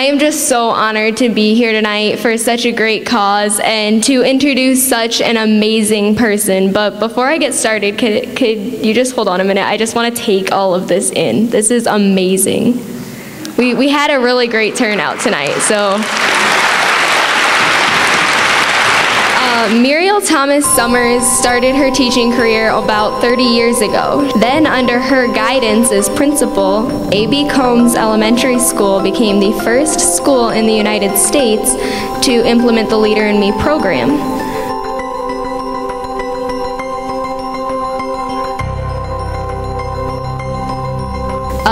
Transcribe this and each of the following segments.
am just so honored to be here tonight for such a great cause and to introduce such an amazing person. But before I get started, could you just hold on a minute? I just want to take all of this in. This is amazing. We had a really great turnout tonight, so. Muriel Summers started her teaching career about 30 years ago. Then, under her guidance as principal, A.B. Combs Elementary School became the first school in the United States to implement the Leader in Me program.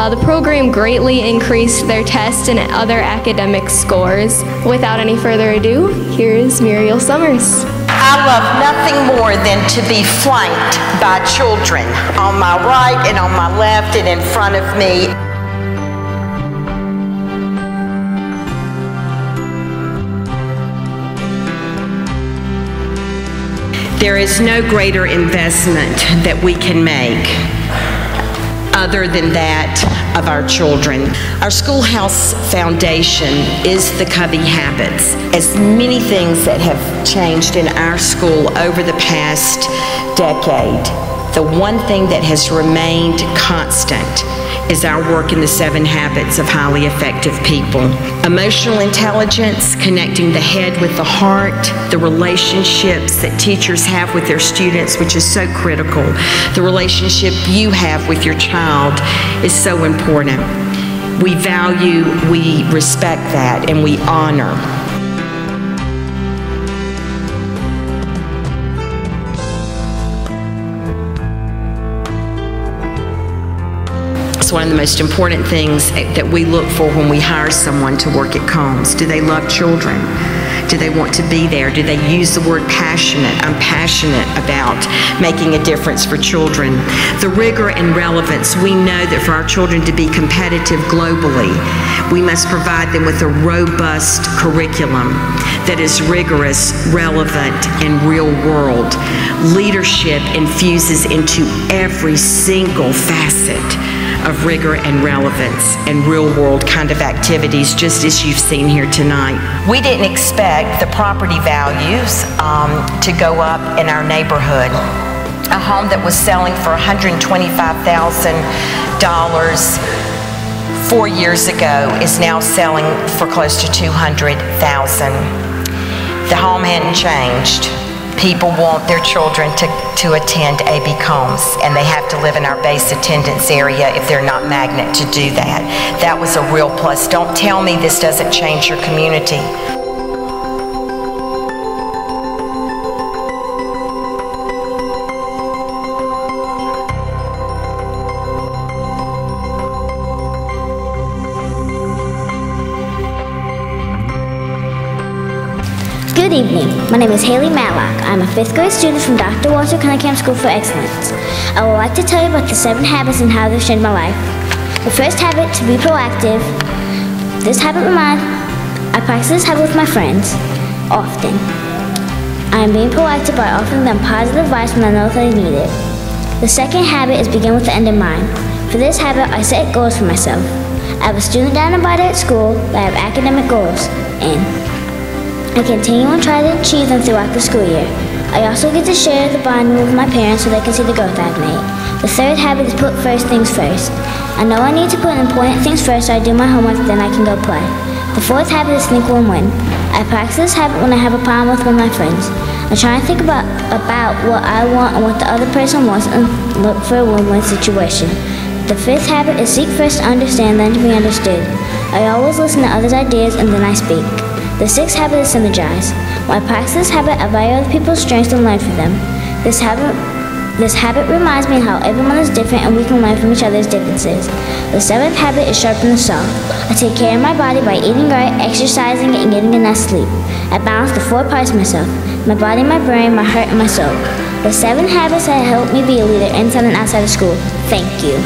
The program greatly increased their test and other academic scores. Without any further ado, here's Muriel Summers. I love nothing more than to be flanked by children on my right and on my left and in front of me. There is no greater investment that we can make other than that of our children. Our Schoolhouse Foundation is the Covey Habits. As many things that have changed in our school over the past decade, the one thing that has remained constant is our work in the 7 habits of highly effective people. Emotional intelligence, connecting the head with the heart, the relationships that teachers have with their students, which is so critical. The relationship you have with your child is so important. We value, we respect that, and we honor. One of the most important things that we look for when we hire someone to work at Combs. Do they love children? Do they want to be there? Do they use the word passionate? I'm passionate about making a difference for children. The rigor and relevance. We know that for our children to be competitive globally, we must provide them with a robust curriculum that is rigorous, relevant, and real world. Leadership infuses into every single facet of rigor and relevance and real-world kind of activities, just as you've seen here tonight. We didn't expect the property values to go up in our neighborhood. A home that was selling for $125,000 4 years ago is now selling for close to $200,000. The home hadn't changed. People want their children to attend A.B. Combs, and they have to live in our base attendance area if they're not magnet to do that. That was a real plus. Don't tell me this doesn't change your community. Good evening. My name is Hayley Matlock. I'm a 5th grade student from Dr. Walter Cunningham School for Excellence. I would like to tell you about the 7 habits and how they've changed my life. The first habit, to be proactive. I practice this habit with my friends often. I am being proactive by offering them positive advice when I know they need it. The second habit is begin with the end in mind. For this habit, I set goals for myself. I have a student divided at school that I have academic goals in. I continue and try to achieve them throughout the school year. I also get to share the bonding with my parents so they can see the growth I've made. The third habit is put first things first. I know I need to put important things first so I do my homework, then I can go play. The fourth habit is think win-win. I practice this habit when I have a problem with one of my friends. I try and think about what I want and what the other person wants and look for a win-win situation. The fifth habit is seek first to understand, then to be understood. I always listen to others' ideas and then I speak. The sixth habit is synergize. When I practice this habit, I value other people's strengths and learn from them. This habit reminds me how everyone is different and we can learn from each other's differences. The seventh habit is sharpen the saw. I take care of my body by eating right, exercising, and getting enough sleep. I balance the 4 parts of myself: my body, my brain, my heart, and my soul. The 7 habits that help me be a leader inside and outside of school. Thank you.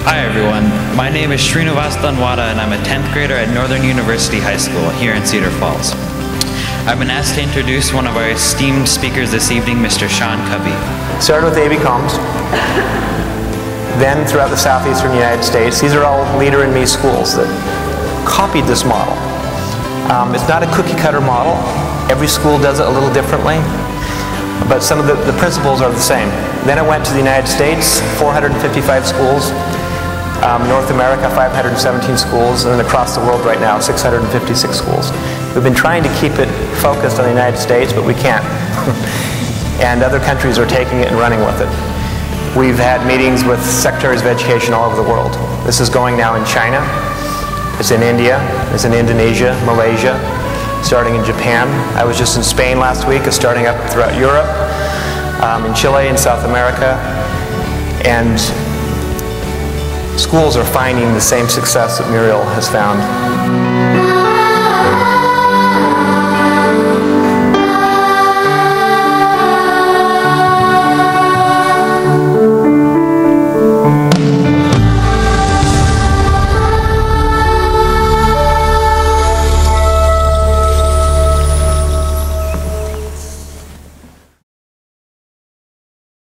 Hi everyone, my name is Srinivasanwada and I'm a 10th grader at Northern University High School here in Cedar Falls. I've been asked to introduce one of our esteemed speakers this evening, Mr. Sean Covey. Started with A.B. Combs, then throughout the southeastern United States. These are all Leader in Me schools that copied this model. It's not a cookie-cutter model. Every school does it a little differently, but some of the principles are the same. Then I went to the United States, 455 schools. North America, 517 schools, and then across the world right now, 656 schools. We've been trying to keep it focused on the United States, but we can't. And other countries are taking it and running with it. We've had meetings with secretaries of education all over the world. This is going now in China. It's in India. It's in Indonesia, Malaysia, starting in Japan. I was just in Spain last week. It's starting up throughout Europe, in Chile, in South America. And schools are finding the same success that Muriel has found